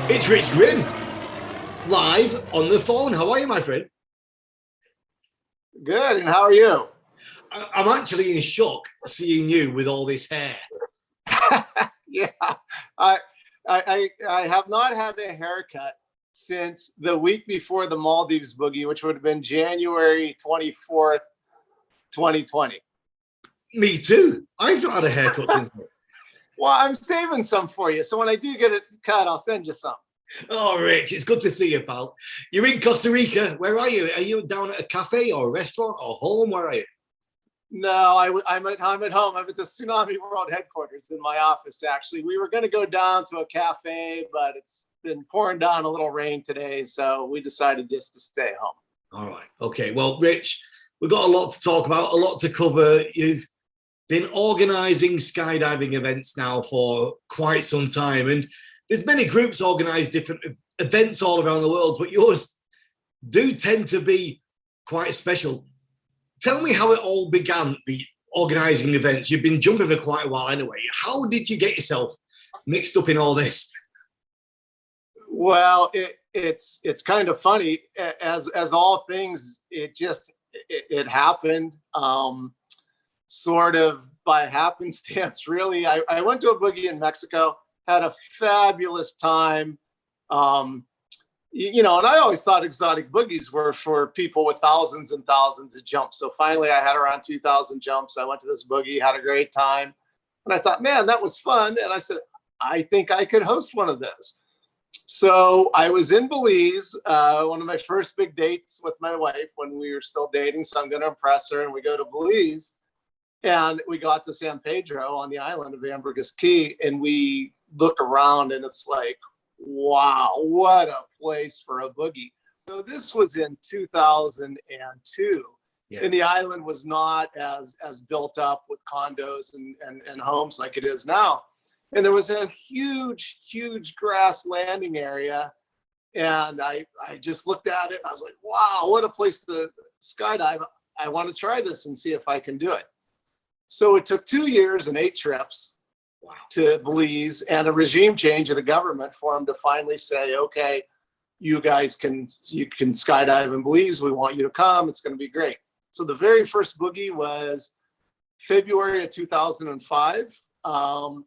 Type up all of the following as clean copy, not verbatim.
It's Rich Grimm, live on the phone. How are you, my friend? Good, and how are you? I'm actually in shock seeing you with all this hair. Yeah, I, I have not had a haircut since the week before the Maldives boogie, which would have been January 24th, 2020. Me too. I've not had a haircut since. Well, I'm saving some for you, so when I do get it cut, I'll send you some. Oh, Rich, it's good to see you, pal. You're in Costa Rica. Where are you? Are you down at a cafe or a restaurant or home? Where are you? No, I'm at home. I'm at the Tsunami World headquarters in my office. Actually, we were going to go down to a cafe, but it's been pouring down a little rain today, so we decided just to stay home. All right. Okay. Well, Rich, we've got a lot to talk about, a lot to cover. You've been organizing skydiving events now for quite some time, and there's many groups organize different events all around the world, but yours do tend to be quite special. Tell me how it all began, the organizing events. You've been jumping for quite a while anyway. How did you get yourself mixed up in all this? Well, it's kind of funny. As all things, it happened sort of by happenstance. Really, I went to a boogie in Mexico, had a fabulous time. And I always thought exotic boogies were for people with thousands and thousands of jumps. So finally, I had around 2,000 jumps. I went to this boogie, had a great time, and I thought, man, that was fun. And I said, I think I could host one of those. So I was in Belize, one of my first big dates with my wife when we were still dating. So I'm going to impress her, and we go to Belize, and we got to San Pedro on the island of Ambergris Caye, and we look around, and it's like, wow, what a place for a boogie. So this was in 2002. Yeah. And the island was not as built up with condos and homes like it is now. And there was a huge grass landing area. And I just looked at it. I was like, wow, what a place to skydive. I want to try this and see if I can do it. So it took 2 years and 8 trips. Wow. To Belize, and a regime change of the government for them to finally say, okay, you can skydive in Belize. We want you to come. It's going to be great. So the very first boogie was February of 2005.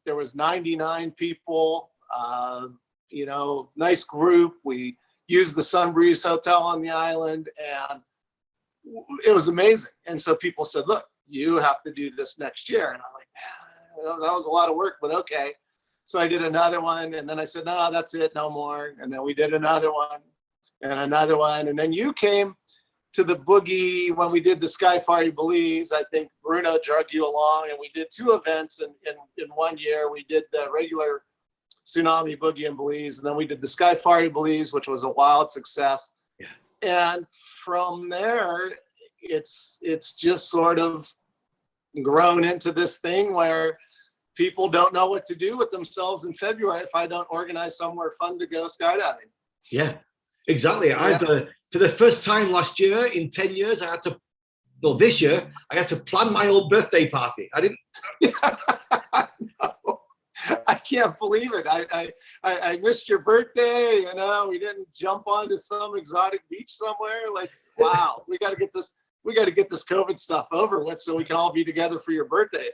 There was 99 people, nice group. We used the Sunbreeze Hotel on the island, and it was amazing. And so people said, look, you have to do this next year. And I'm like, that was a lot of work, but okay. So I did another one, and then I said, no, that's it, no more. And then we did another one and another one. And then you came to the boogie when we did the Skyfire Belize. I think Bruno drug you along, and we did 2 events in 1 year. We did the regular Tsunami boogie in Belize, and then we did the Skyfire Belize, which was a wild success. Yeah. And from there, it's just sort of grown into this thing where people don't know what to do with themselves in February if I don't organize somewhere fun to go skydiving. Yeah, exactly. Yeah. For the first time last year in 10 years, this year, I had to plan my own birthday party. I didn't. No, I can't believe it. I missed your birthday. We didn't jump onto some exotic beach somewhere. Like, wow, we got to get this COVID stuff over with so we can all be together for your birthday.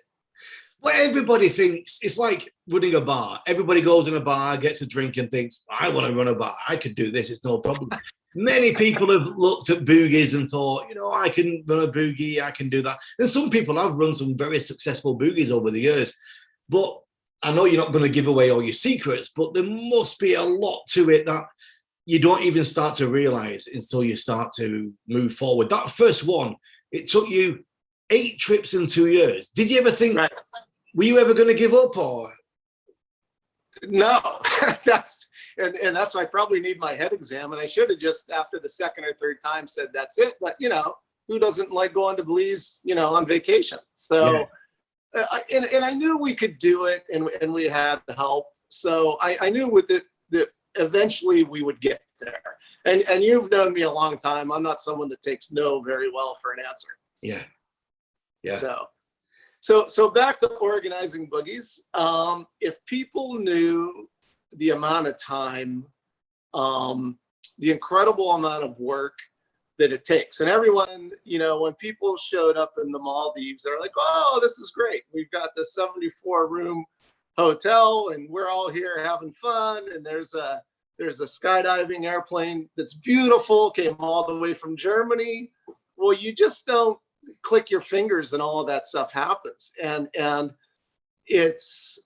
Well, everybody thinks it's like running a bar. Everybody goes in a bar, gets a drink, and thinks, I want to run a bar. I could do this. It's no problem. Many people have looked at boogies and thought, I can run a boogie. I can do that. And some people have run some very successful boogies over the years. But I know you're not going to give away all your secrets, but there must be a lot to it that you don't even start to realize until you start to move forward. That first one, it took you 8 trips in 2 years. Did you ever think, right, were you ever going to give up, or? No, that's why I probably need my head exam. And I should have just after the second or third time said, that's it. But, who doesn't like going to Belize, on vacation? So, yeah. And I knew we could do it, and we had help. So I knew with it that eventually we would get there. And you've known me a long time. I'm not someone that takes no very well for an answer. Yeah. Yeah. So back to organizing boogies. If people knew the amount of time, the incredible amount of work that it takes. And everyone, you know, when people showed up in the Maldives, they're like, oh, this is great. We've got this 74-room hotel and we're all here having fun. And there's a skydiving airplane that's beautiful, came all the way from Germany. Well, you just don't click your fingers and all of that stuff happens. And it's,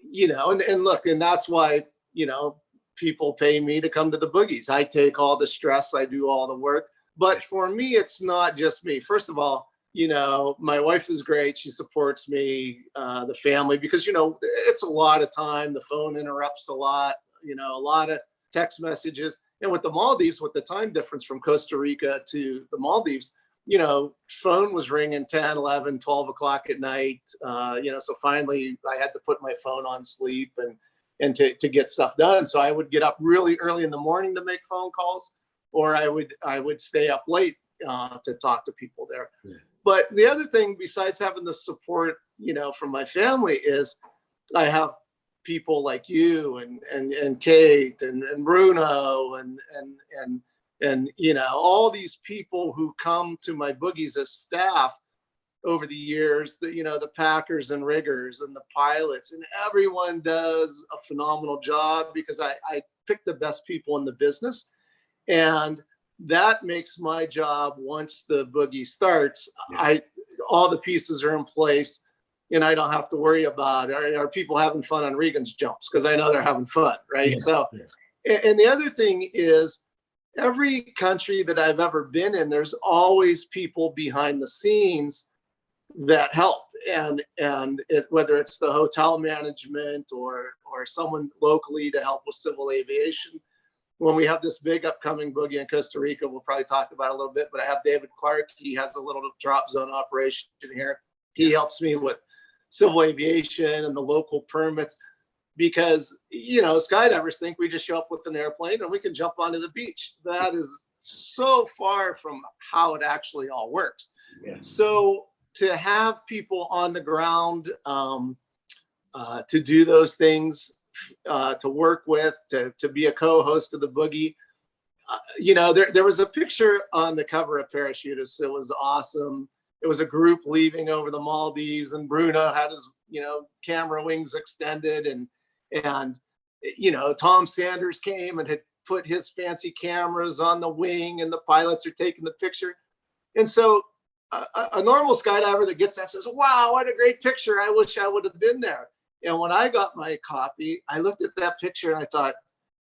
you know, and look, and that's why, you know, people pay me to come to the boogies. I take all the stress, I do all the work. But for me, it's not just me. First of all, you know, my wife is great. She supports me, the family, because, you know, it's a lot of time. The phone interrupts a lot, you know, a lot of text messages. And with the Maldives, with the time difference from Costa Rica to the Maldives, you know, phone was ringing 10, 11, 12 o'clock at night. You know, so finally I had to put my phone on sleep and to get stuff done. So I would get up really early in the morning to make phone calls, or I would stay up late to talk to people there. Yeah. But the other thing, besides having the support, you know, from my family, is I have people like you and Kate and Bruno and you know, all these people who come to my boogies as staff over the years, you know, the packers and riggers and the pilots, and everyone does a phenomenal job because I pick the best people in the business. And that makes my job, once the boogie starts, yeah. All the pieces are in place and I don't have to worry about, are people having fun on Regan's jumps? Because I know they're having fun, right? Yeah. So, yeah. And the other thing is, every country that I've ever been in, there's always people behind the scenes that help. And whether it's the hotel management or someone locally to help with civil aviation. When we have this big upcoming boogie in Costa Rica, we'll probably talk about it a little bit, but I have David Clark. He has a little drop zone operation here. He helps me with civil aviation and the local permits, because, you know, skydivers think we just show up with an airplane and we can jump onto the beach. That is so far from how it actually all works. Yeah. So to have people on the ground to do those things, to work with, to be a co-host of the boogie. You know, there was a picture on the cover of Parachutists. It was awesome. It was a group leaving over the Maldives, and Bruno had his, you know, camera wings extended, and you know, Tom Sanders came and had put his fancy cameras on the wing, and the pilots are taking the picture. And so a normal skydiver that gets that says, wow, what a great picture. I wish I would have been there. And when I got my copy, I looked at that picture and I thought,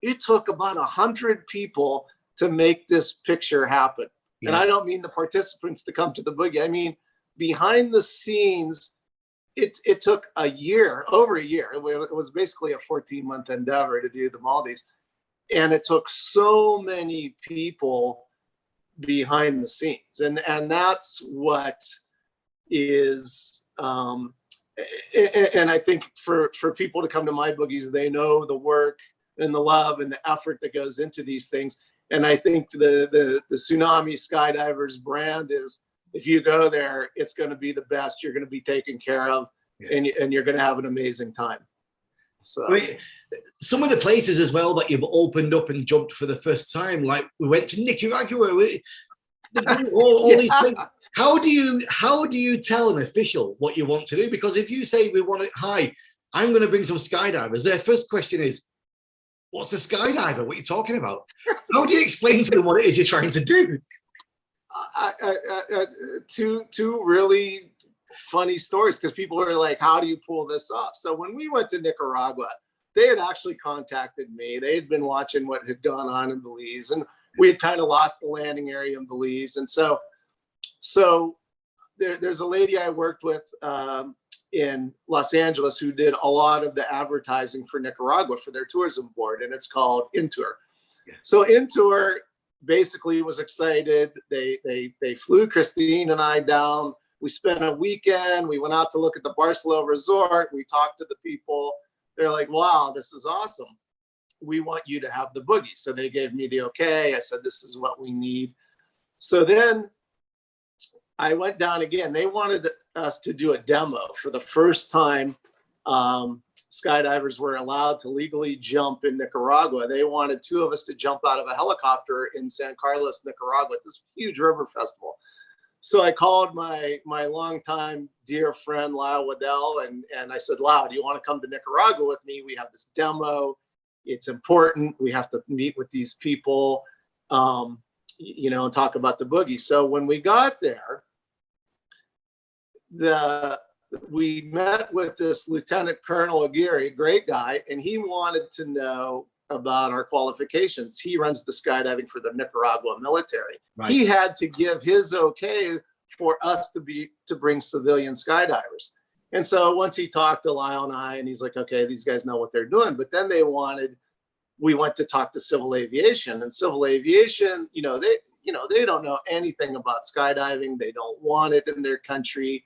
it took about 100 people to make this picture happen. Yeah. And I don't mean the participants to come to the boogie. I mean, behind the scenes, it took a year, over a year. It was basically a 14-month endeavor to do the Maldives. And it took so many people behind the scenes. And that's what is... and I think for people to come to my boogies, they know the work and the love and the effort that goes into these things. And I think the Tsunami Skydivers brand is, if you go there, it's going to be the best. You're going to be taken care of, yeah. and you're going to have an amazing time. So, I mean, some of the places as well that you've opened up and jumped for the first time, like we went to Nicaragua. All yeah. These things. How do you tell an official what you want to do? Because if you say we want to, hi, I'm going to bring some skydivers, their first question is, what's a skydiver? What are you talking about? How do you explain to them what it is you're trying to do? Two really funny stories, because people are like, how do you pull this off? So when we went to Nicaragua, they had actually contacted me. They had been watching what had gone on in Belize, and we had kind of lost the landing area in Belize. And so there's a lady I worked with in Los Angeles who did a lot of the advertising for Nicaragua for their tourism board, and it's called Intour. Yeah. So Intour basically was excited. They flew Christine and I down. We spent a weekend. We went out to look at the Barcelona resort. We talked to the people. They're like, wow, this is awesome. We want you to have the boogie. So they gave me the okay. I said, this is what we need. So then I went down again. They wanted us to do a demo for the first time skydivers were allowed to legally jump in Nicaragua. They wanted 2 of us to jump out of a helicopter in San Carlos, Nicaragua, at this huge river festival. So I called my longtime dear friend, Lyle Waddell, and I said, Lyle, do you want to come to Nicaragua with me? We have this demo. It's important. We have to meet with these people, you know, and talk about the boogie. So when we got there, we met with this Lieutenant Colonel Aguirre, great guy, and he wanted to know about our qualifications. He runs the skydiving for the Nicaragua military. Right. He had to give his okay for us to bring civilian skydivers. And so once he talked to Lyle and I, and he's like, okay, these guys know what they're doing. But then we went to talk to civil aviation, and civil aviation, they don't know anything about skydiving. They don't want it in their country.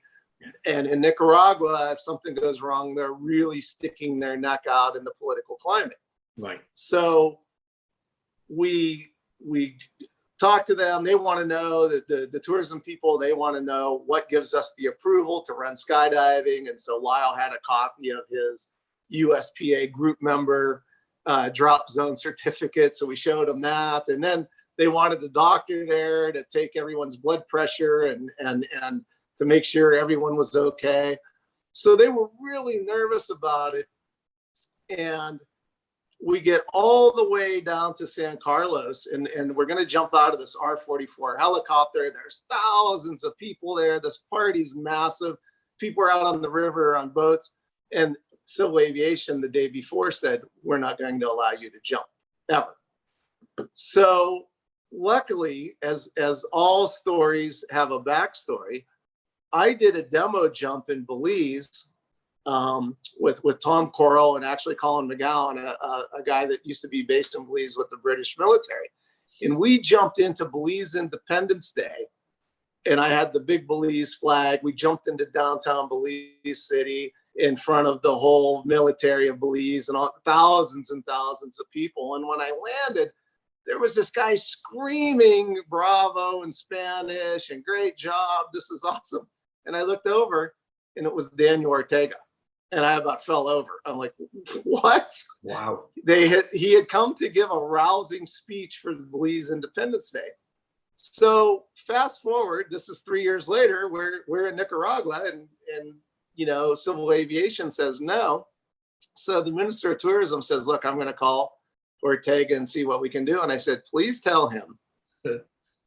And in Nicaragua, if something goes wrong, they're really sticking their neck out in the political climate. Right. So we talk to them. They want to know that the tourism people, they want to know what gives us the approval to run skydiving. And so Lyle had a copy of his USPA group member drop zone certificate. So we showed them that. And then they wanted a doctor there to take everyone's blood pressure and to make sure everyone was okay. So they were really nervous about it. And we get all the way down to San Carlos, and we're going to jump out of this R-44 helicopter. There's thousands of people there. This party's massive. People are out on the river on boats. And civil aviation the day before said, we're not going to allow you to jump, ever. So luckily, as all stories have a backstory, I did a demo jump in Belize with Tom Coral and actually Colin McGowan, a guy that used to be based in Belize with the British military. And we jumped into Belize Independence Day, and I had the big Belize flag. We jumped into downtown Belize City in front of the whole military of Belize and thousands and thousands of people. And when I landed, there was this guy screaming bravo in Spanish and great job, this is awesome. And I looked over, and it was Daniel Ortega. And I about fell over. I'm like, what? Wow. He had come to give a rousing speech for the Belize Independence Day. So fast forward, this is 3 years later, we're in Nicaragua, and civil aviation says no. So the Minister of Tourism says, look, I'm going to call Ortega and see what we can do. And I said, please tell him the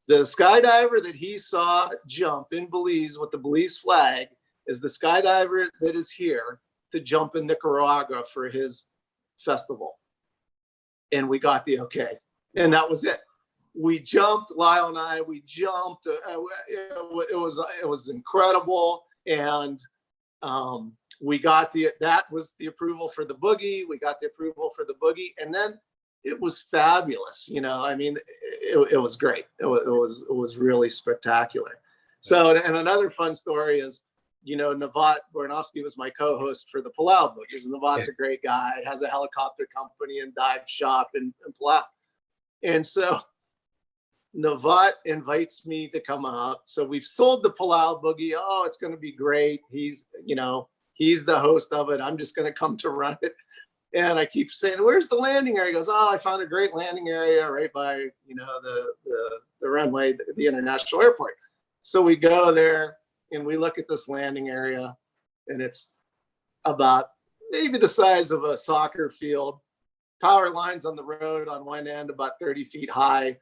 skydiver that he saw jump in Belize with the Belize flag is the skydiver that is here to jump in Nicaragua for his festival. And we got the okay. And that was it. We jumped, Lyle and I, we jumped. It was incredible. And we got that was the approval for the boogie. We got the approval for the boogie. And then it was fabulous. It was great. It was really spectacular. So, and another fun story is, Navat Bornowski was my co-host for the Palau Boogies. And Navat's a great guy, has a helicopter company and dive shop in Palau. And so Navat invites me to come out. So we've sold the Palau Boogie. Oh, it's going to be great. He's the host of it. I'm just going to come to run it. And I keep saying, where's the landing area? He goes, oh, I found a great landing area right by, the runway, the international airport. So we go there and we look at this landing area, and it's about maybe the size of a soccer field, power lines on the road on one end, about 30 feet high,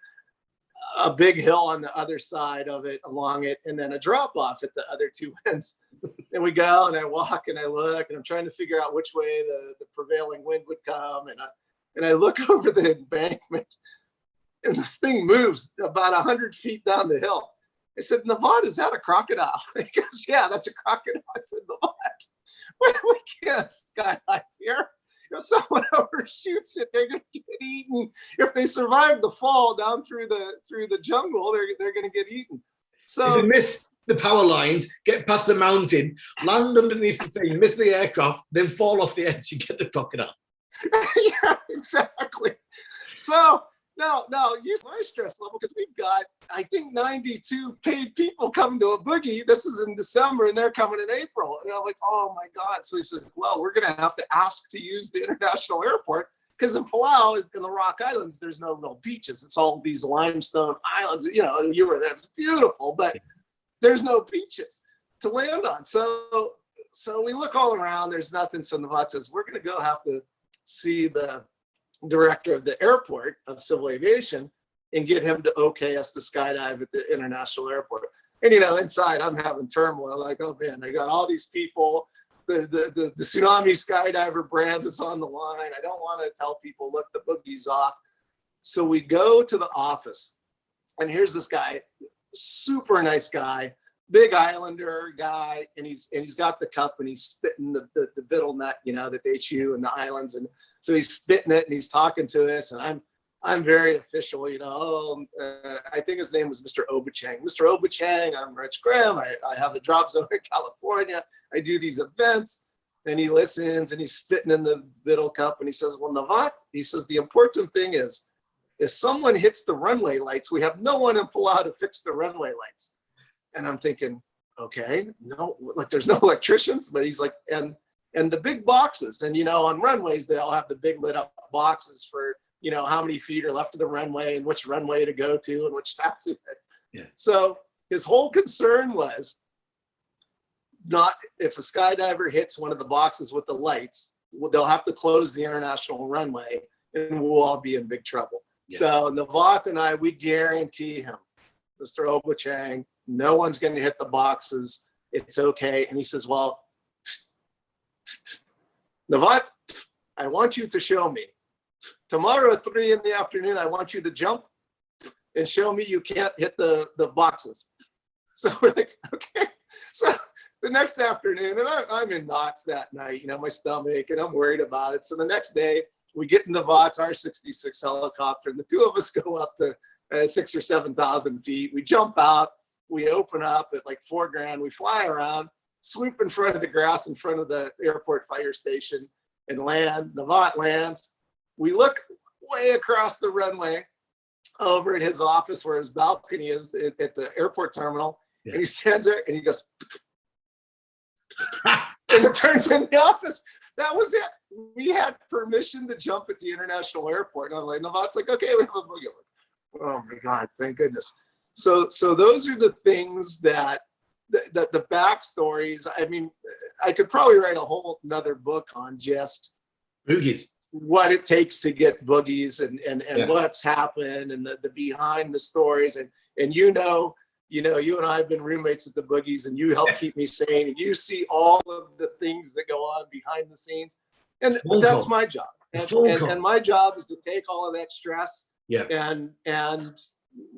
a big hill on the other side of it, along it, and then a drop off at the other two ends. And we go, and I walk and I look, and I'm trying to figure out which way the prevailing wind would come. And I look over the embankment, and this thing moves about 100 feet down the hill. I said, Navat, is that a crocodile? He goes, yeah, that's a crocodile. I said, Navat, we can't skydive here. If someone overshoots it, they're going to get eaten. If they survive the fall down through the jungle, they're going to get eaten. So you miss the power lines, get past the mountain, land underneath the thing, miss the aircraft, then fall off the edge and get the crocodile. Yeah, exactly. So no, use my stress level because we've got, I think, 92 paid people coming to a boogie. This is in December and they're coming in April. And I'm like, oh my God. So he said, well, we're going to have to ask to use the international airport because in Palau, in the Rock Islands, there's no real beaches. It's all these limestone islands. You know, you were, that's beautiful, but there's no beaches to land on. So we look all around, there's nothing. So Navat says, we're going to go have to see the director of the airport of civil aviation and get him to okay us to skydive at the international airport. And, you know, inside I'm having turmoil, like, oh man, I got all these people, the Tsunami skydiver brand is on the line. I don't want to tell people, look, the boogie's off. So we go to the office and here's this guy, super nice guy, big Islander guy, and he's got the cup and he's spitting the betel nut, you know, that they chew in the islands. And so he's spitting it and he's talking to us, and I'm very official, you know. I think his name was Mr. Obuchang. Mr. Obuchang, I'm Rich Grimm. I have a drop zone in California. I do these events. And he listens and he's spitting in the betel cup and he says, well, Navat, he says, the important thing is if someone hits the runway lights, we have no one in Palau to fix the runway lights. And I'm thinking, okay, no, like there's no electricians, but he's like, and the big boxes, and you know, on runways, they all have the big lit up boxes for, you know, how many feet are left of the runway and which runway to go to and which taxi. Yeah. So his whole concern was not if a skydiver hits one of the boxes with the lights, they'll have to close the international runway and we'll all be in big trouble. Yeah. So Navat and I, we guarantee him, Mr. Obuchang, no one's going to hit the boxes. It's okay. And he says, well, Navat, I want you to show me. Tomorrow at 3 p.m, I want you to jump and show me you can't hit the boxes. So we're like, okay. So the next afternoon, and I'm in knots that night, you know, my stomach, and I'm worried about it. So the next day, we get in Navat's R-66 helicopter, and the two of us go up to 6,000 or 7,000 feet. We jump out. We open up at like $4,000. We fly around, swoop in front of the grass in front of the airport fire station and land. Navat lands. We look way across the runway over at his office where his balcony is at the airport terminal. Yeah. And he stands there and he goes, and it turns in the office. That was it. We had permission to jump at the international airport. And I'm like, Navat's like, okay, we have a boogie. Oh my God, thank goodness. So those are the things that the backstories. I mean, I could probably write a whole another book on just boogies, what it takes to get boogies and yeah. what's happened and the behind the stories. And you know, you and I have been roommates at the boogies and you help keep me sane and you see all of the things that go on behind the scenes. And that's my job. And my job is to take all of that stress and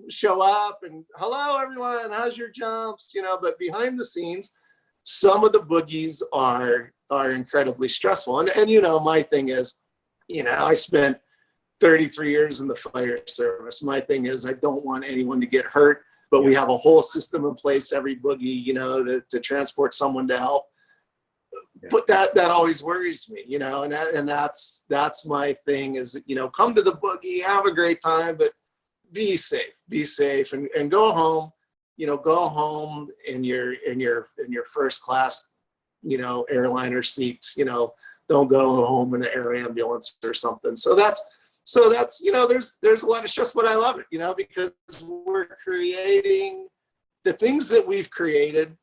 show up and hello everyone, how's your jumps, you know, but behind the scenes, some of the boogies are incredibly stressful. And you know, my thing is, you know, I spent 33 years in the fire service. My thing is I don't want anyone to get hurt, but we have a whole system in place, every boogie, you know, to transport someone to help. Yeah. But that always worries me, you know, and that's my thing is, you know, come to the boogie, have a great time, but be safe and go home, you know, go home in your first class, you know, airliner seat, you know, don't go home in an air ambulance or something. So that's, you know, there's a lot of stress, but I love it, you know, because we're creating the things that we've created.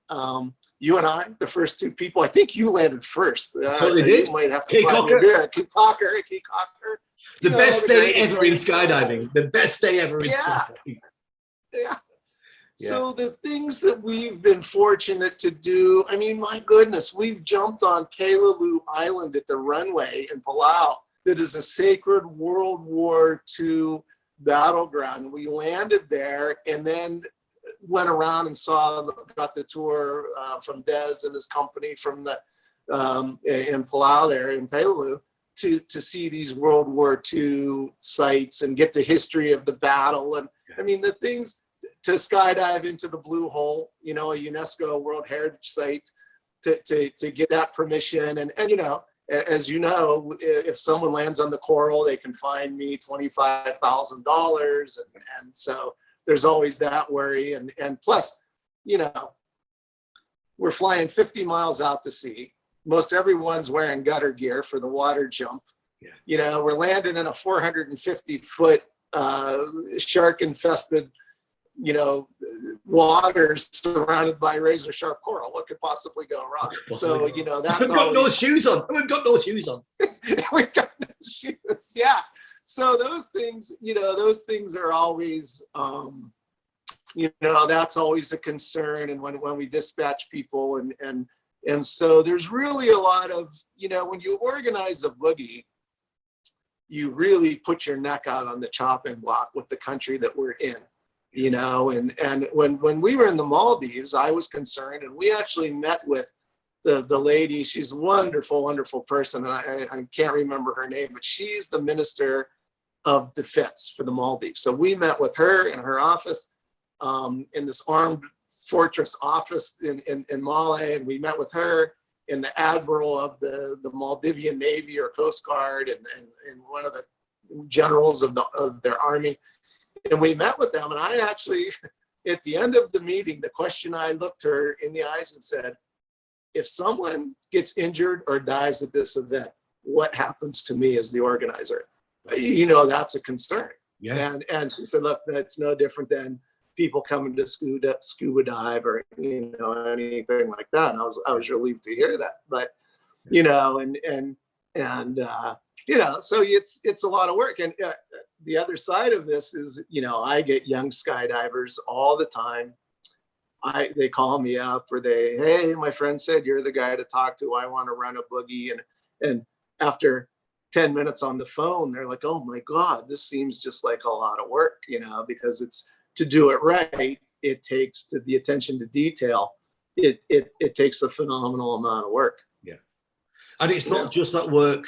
You and I, the first two people, I think you landed first. Totally did. You might have to Key Cocker. Key Cocker. The best day ever in skydiving. The best day ever in skydiving. Yeah. So the things that we've been fortunate to do, I mean, my goodness, we've jumped on Palau Island at the runway in Palau. That is a sacred World War II battleground. We landed there and then went around and got the tour from Des and his company from the in Palau there in Palau to see these World War II sites and get the history of the battle. And I mean, the things to skydive into the Blue Hole, you know, a UNESCO World Heritage Site to get that permission and you know, as you know, if someone lands on the coral, they can fine me $25,000. And so there's always that worry. And plus, you know, we're flying 50 miles out to sea. Most everyone's wearing gutter gear for the water jump. Yeah. You know, we're landing in a 450-foot shark infested, you know, waters surrounded by razor sharp coral. What could possibly go wrong? So, you know, that's we've got no shoes on. We've got no shoes on. We've got no shoes. Yeah. So those things, you know, those things are always, you know, that's always a concern. And when we dispatch people and so there's really a lot of, you know, when you organize a boogie, you really put your neck out on the chopping block with the country that we're in, you know, and when we were in the Maldives, I was concerned, and we actually met with the lady. She's a wonderful, wonderful person. And I can't remember her name, but she's the Minister of Defense for the Maldives. So we met with her in her office, in this armed fortress office in Male, and we met with her and the admiral of the Maldivian Navy or Coast Guard and one of the generals of their army. And we met with them, and I actually, at the end of the meeting, the question I looked her in the eyes and said, if someone gets injured or dies at this event, what happens to me as the organizer? You know, that's a concern. Yeah. And she said, look, that's no different than people coming to scuba dive or, you know, anything like that. And I was relieved to hear that. But, you know, and you know, so it's a lot of work. And the other side of this is, you know, I get young skydivers all the time. They call me up, or hey, my friend said you're the guy to talk to. I want to run a boogie. And after 10 minutes on the phone, they're like, oh my God, this seems just like a lot of work, you know, because it's, to do it right, it takes the attention to detail. It takes a phenomenal amount of work. Yeah. And it's not just that work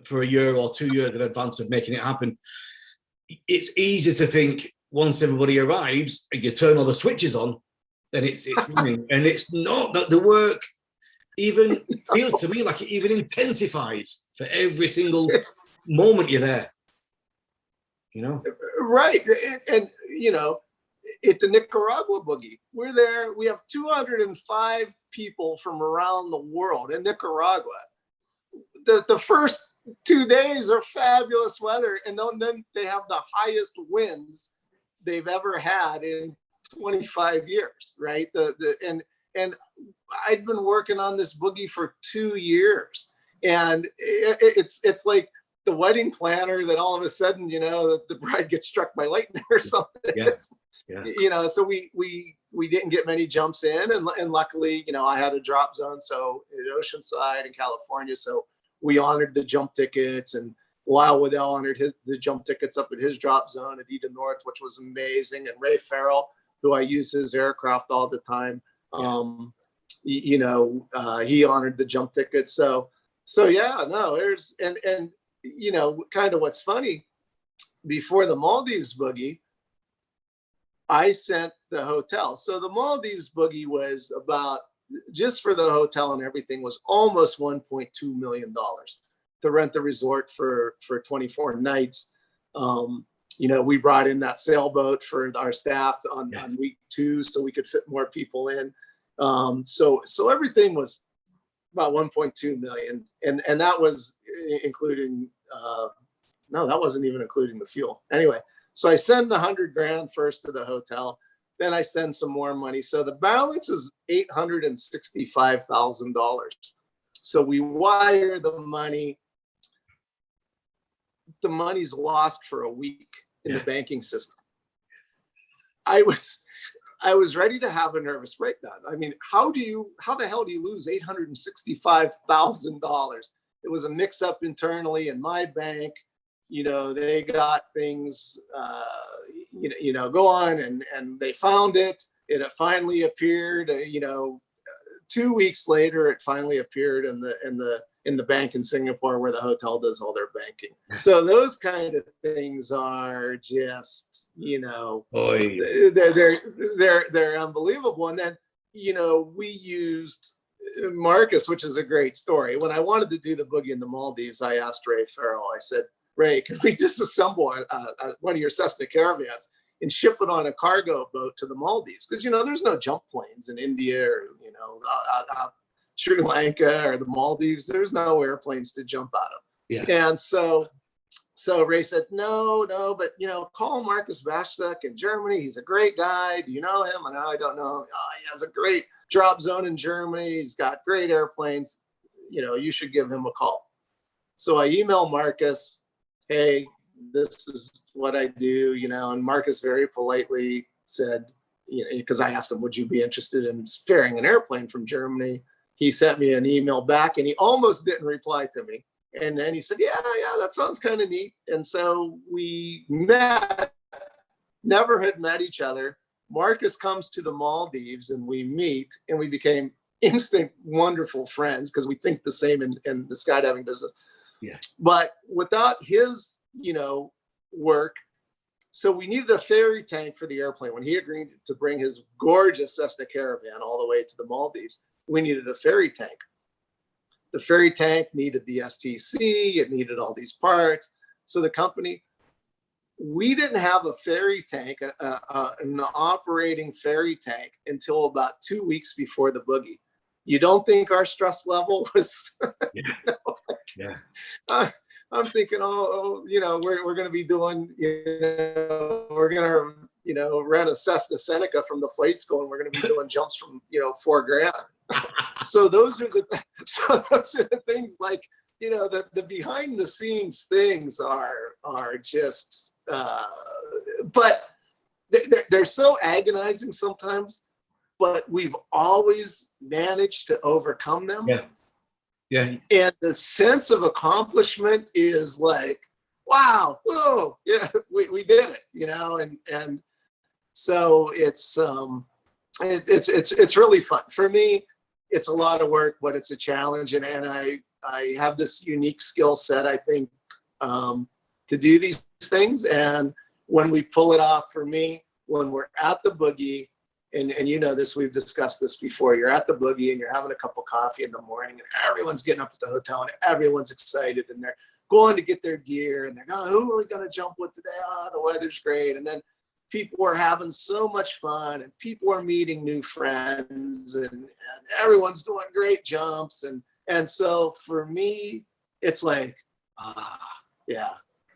for a year or 2 years in advance of making it happen. It's easy to think once everybody arrives and you turn all the switches on, then it's running. And it's not that. The work even feels to me like it even intensifies for every single moment you're there. You know? Right. And you know, at the Nicaragua boogie, we're there. We have 205 people from around the world in Nicaragua. The first 2 days are fabulous weather, and then they have the highest winds they've ever had in 25 years, right? And I'd been working on this boogie for 2 years, and it's like the wedding planner that all of a sudden, you know, the bride gets struck by lightning or something. Yeah. Yeah. You know, so we didn't get many jumps in, and luckily, you know, I had a drop zone, so in Oceanside in California, so we honored the jump tickets, and Lyle Waddell honored the jump tickets up at his drop zone at Eden North, which was amazing. And Ray Farrell, who I use his aircraft all the time, you know, he honored the jump tickets. So yeah, no, there's and you know, kind of what's funny, before the Maldives boogie, I sent the hotel. So the Maldives boogie was about, just for the hotel and everything, was almost $1.2 million to rent the resort for 24 nights. You know, we brought in that sailboat for our staff on week 2, so we could fit more people in. So everything was about 1.2 million. And that was including, no, that wasn't even including the fuel. Anyway, so I send $100,000 first to the hotel. Then I send some more money. So the balance is $865,000. So we wire the money. The money's lost for a week in the banking system. I was ready to have a nervous breakdown. I mean, how the hell do you lose $865,000? It was a mix up internally in my bank. You know, they got things, you know, go on, and they found it. It finally appeared, you know, 2 weeks later, it finally appeared in the bank in Singapore where the hotel does all their banking. So those kind of things are just, you know, they're unbelievable. And then, you know, we used Marcus, which is a great story. When I wanted to do the boogie in the Maldives, I asked Ray Farrell, I said, Ray, can we disassemble one of your Cessna Caravans and ship it on a cargo boat to the Maldives? Because, you know, there's no jump planes in India or, you know, Sri Lanka or the Maldives. There's no airplanes to jump out of. Yeah. And so Ray said, no, but, you know, call Marcus Vashtek in Germany. He's a great guy. Do you know him? I know, I don't know him. Oh, he has a great drop zone in Germany. He's got great airplanes. You know, you should give him a call. So I emailed Marcus, hey, this is what I do, you know, and Marcus very politely said, you know, because I asked him, would you be interested in sparing an airplane from Germany? He sent me an email back and he almost didn't reply to me. And then he said, yeah, that sounds kind of neat. And so we met, never had met each other. Marcus comes to the Maldives and we meet and we became instant wonderful friends because we think the same in the skydiving business. Yeah. But without his, you know, work, so we needed a ferry tank for the airplane. When he agreed to bring his gorgeous Cessna Caravan all the way to the Maldives, we needed a ferry tank. The ferry tank needed the STC, it needed all these parts. So the company, we didn't have a ferry tank, an operating ferry tank until about 2 weeks before the boogie. You don't think our stress level was, Yeah. you know, like, Yeah. I'm thinking, you know, we're going to be doing, you know, we're going to, you know, rent a Cessna Seneca from the flight school and we're going to be doing jumps from, you know, $4,000. So those are the things like, you know, the behind the scenes things are just, but they're so agonizing sometimes, but we've always managed to overcome them. Yeah. Yeah. And the sense of accomplishment is like, wow, whoa, yeah, we did it, you know, and so it's really fun. For me, it's a lot of work, but it's a challenge. And I have this unique skill set, I think, to do these things. And when we pull it off, for me, when we're at the boogie, and you know this, we've discussed this before, you're at the boogie and you're having a cup of coffee in the morning and everyone's getting up at the hotel and everyone's excited and they're going to get their gear and they're going, who are we going to jump with today? Oh, the weather's great. And then people are having so much fun and people are meeting new friends and everyone's doing great jumps. And so for me, it's like, yeah.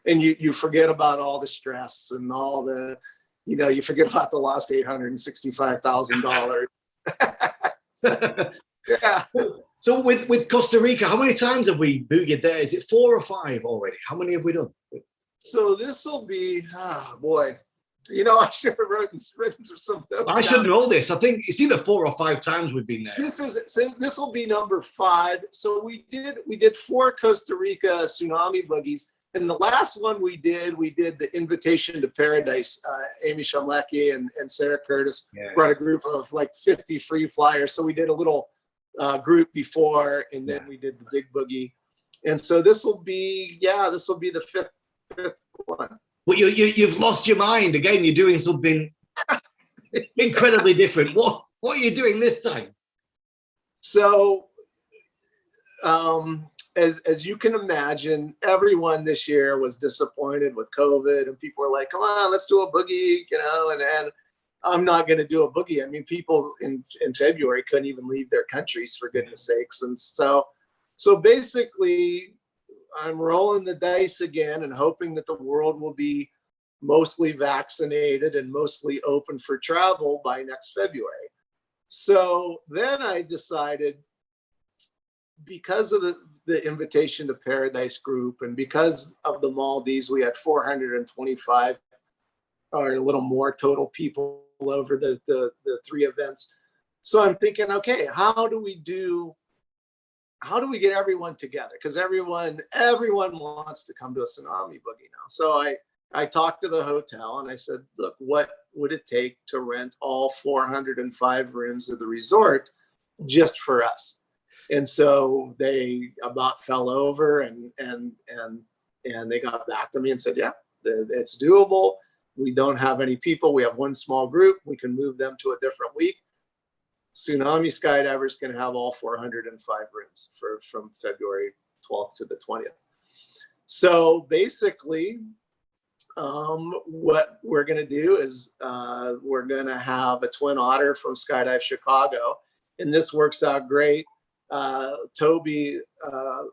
And you forget about all the stress and all the, you know, you forget about the lost $865,000. Yeah. So with Costa Rica, how many times have we boogied there? Is it 4 or 5 already? How many have we done? So this will be, boy, you know, I should have written some notes. I should know this. I think it's either 4 or 5 times we've been there. This will be number 5. So we did 4 Costa Rica Tsunami boogies. And the last one we did the Invitation to Paradise. Amy Shamlecki and Sarah Curtis brought a group of like 50 free flyers. So we did a little group before, and then we did the big boogie. And so this will be the fifth one. Well, you've lost your mind again. You're doing something incredibly different. What are you doing this time? So, as you can imagine, everyone this year was disappointed with COVID, and people were like, "Come on, let's do a boogie," you know. And I'm not going to do a boogie. I mean, people in February couldn't even leave their countries, for goodness sakes. And so basically, I'm rolling the dice again and hoping that the world will be mostly vaccinated and mostly open for travel by next February. So then I decided, because of the Invitation to Paradise group and because of the Maldives, we had 425 or a little more total people over the 3 events. So I'm thinking, okay, how do we get everyone together? Because everyone wants to come to a Tsunami boogie now. So I talked to the hotel and I said, look, what would it take to rent all 405 rooms of the resort just for us? And so they about fell over and they got back to me and said, yeah, it's doable. We don't have any people. We have one small group. We can move them to a different week. Tsunami skydivers can have all 405 rooms from February 12th to the 20th. So basically, what we're going to do is we're going to have a Twin Otter from Skydive Chicago, and this works out great. Toby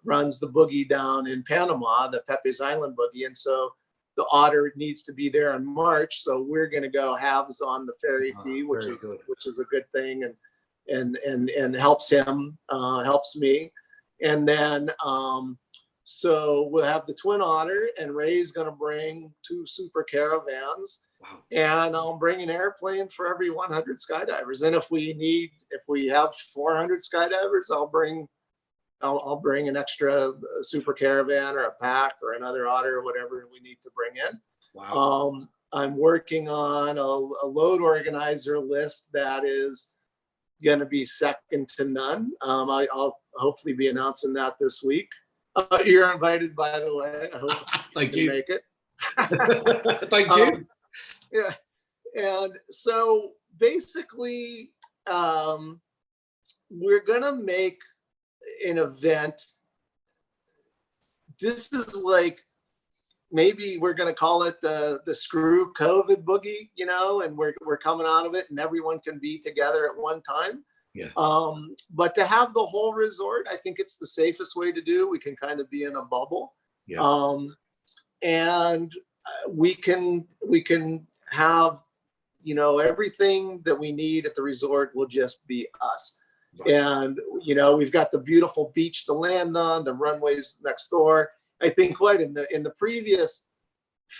runs the boogie down in Panama, the Pepe's Island boogie, and so the Otter needs to be there in March. So we're going to go halves on the ferry fee, which is a good thing, and helps him, helps me, and then. So we'll have the Twin Otter, and Ray's going to bring 2 super caravans. Wow. And I'll bring an airplane for every 100 skydivers. And if we have 400 skydivers, I'll bring an extra super caravan or a pack or another Otter or whatever we need to bring in. Wow. I'm working on a load organizer list that is going to be second to none. I'll hopefully be announcing that this week. You're invited, by the way. I hope Thank you you. make it. Thank you. Yeah. And so basically, we're going to make an event. This is like, maybe we're going to call it the screw COVID boogie, and we're coming out of it and everyone can be together at one time. Yeah. But to have the whole resort, I think it's the safest way to do. We can kind of be in a bubble. Yeah. And we can have, everything that we need at the resort will just be us. Right. And, we've got the beautiful beach to land on, the runways next door. I think in the previous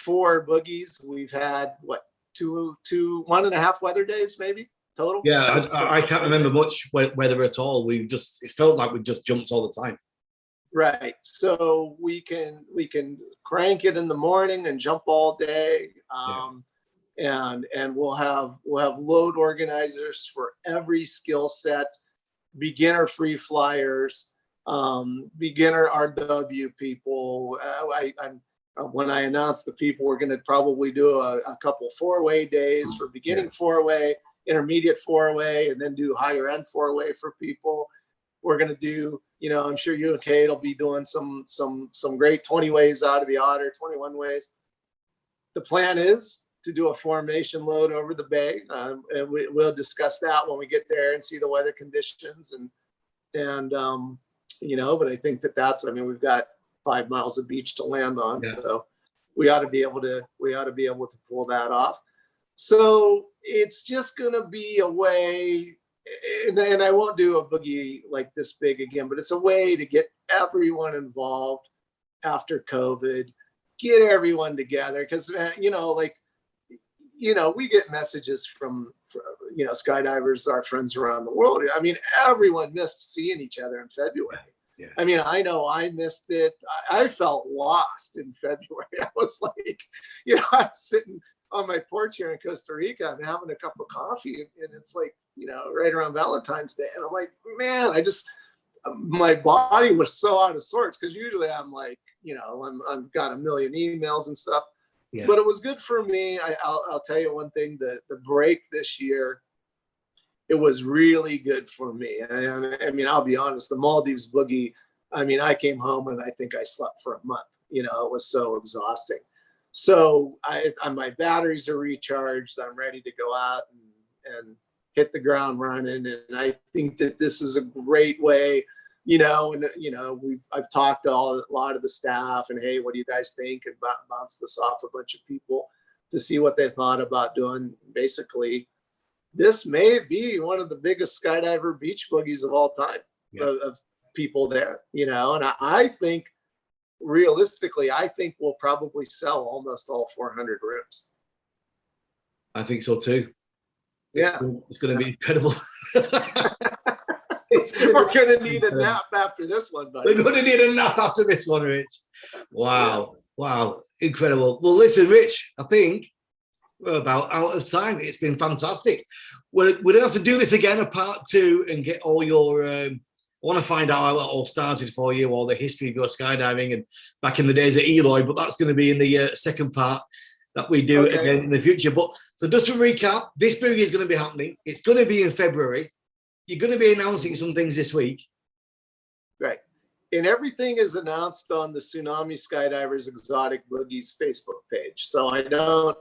4 boogies, we've had 1.5 weather days, maybe. Total? Yeah, I can't remember much weather at all. It felt like we just jumped all the time. Right. So we can crank it in the morning and jump all day. And we'll have load organizers for every skill set, beginner free flyers, beginner RW people. When I announce the people, we're going to probably do a couple 4-way days for beginning 4-way, intermediate 4-way, and then do higher end 4-way for people. We're going to do, I'm sure you and Kate will be doing some great 20 ways out of the Otter, 21 ways. The plan is to do a formation load over the bay. And we'll discuss that when we get there and see the weather conditions but I think we've got 5 miles of beach to land on. Yeah. So we ought to be able to pull that off. So it's just going to be a way, and I won't do a boogie like this big again, but it's a way to get everyone involved after COVID, get everyone together. Because, we get messages from skydivers, our friends around the world. I mean, everyone missed seeing each other in February. Yeah. I mean, I know I missed it. I felt lost in February. I was like, I was sitting on my porch here in Costa Rica, I'm having a cup of coffee, and it's like, right around Valentine's Day. And I'm like, man, my body was so out of sorts, because usually I'm like, I've got a million emails and stuff. Yeah. But it was good for me. I'll tell you one thing, the break this year, it was really good for me. I mean, I'll be honest, the Maldives boogie, I came home and I think I slept for a month. It was so exhausting. So my batteries are recharged. I'm ready to go out and hit the ground running. And I think that this is a great way, I've talked to a lot of the staff, and hey, what do you guys think? And bounce this off a bunch of people to see what they thought about doing. Basically, this may be one of the biggest skydiver beach boogies of all time. Yeah. of people there, and I think, realistically, I think we'll probably sell almost all 400 rooms. I think so too. Yeah. It's going to be incredible. We're going to need a nap after this one, buddy. We're going to need a nap after this one, Rich. Wow. Yeah. Wow. Incredible. Well, listen, Rich, I think we're about out of time. It's been fantastic. We're going to have to do this again, a part 2, and get all your... I want to find out how it all started for you, all the history of your skydiving and back in the days at Eloy, but that's going to be in the second part that we do again in the future. But so just to recap, this boogie is going to be happening. It's going to be in February. you're going to be announcing some things this week. Right. And everything is announced on the Tsunami Skydivers Exotic Boogies Facebook page. So I know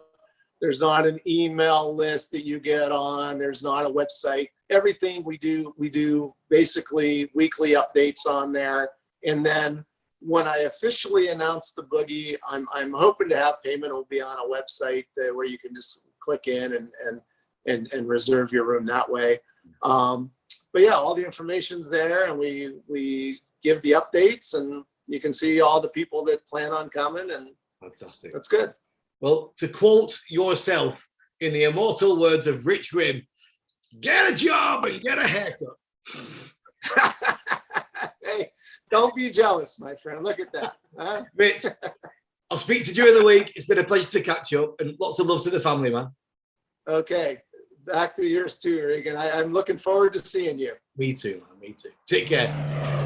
there's not an email list that you get on. There's not a website. Everything we do basically weekly updates on there. And then when I officially announce the boogie, I'm hoping to have payment will be on a website where you can just click in and reserve your room that way. But yeah, all the information's there, and we give the updates, and you can see all the people that plan on coming, and fantastic. That's good. Well, to quote yourself in the immortal words of Rich Grimm, get a job and get a haircut. Hey, don't be jealous, my friend. Look at that. Huh? Rich, I'll speak to you during the week. It's been a pleasure to catch up, and lots of love to the family, man. Okay. Back to yours too, Regan. I'm looking forward to seeing you. Me too, man. Me too. Take care.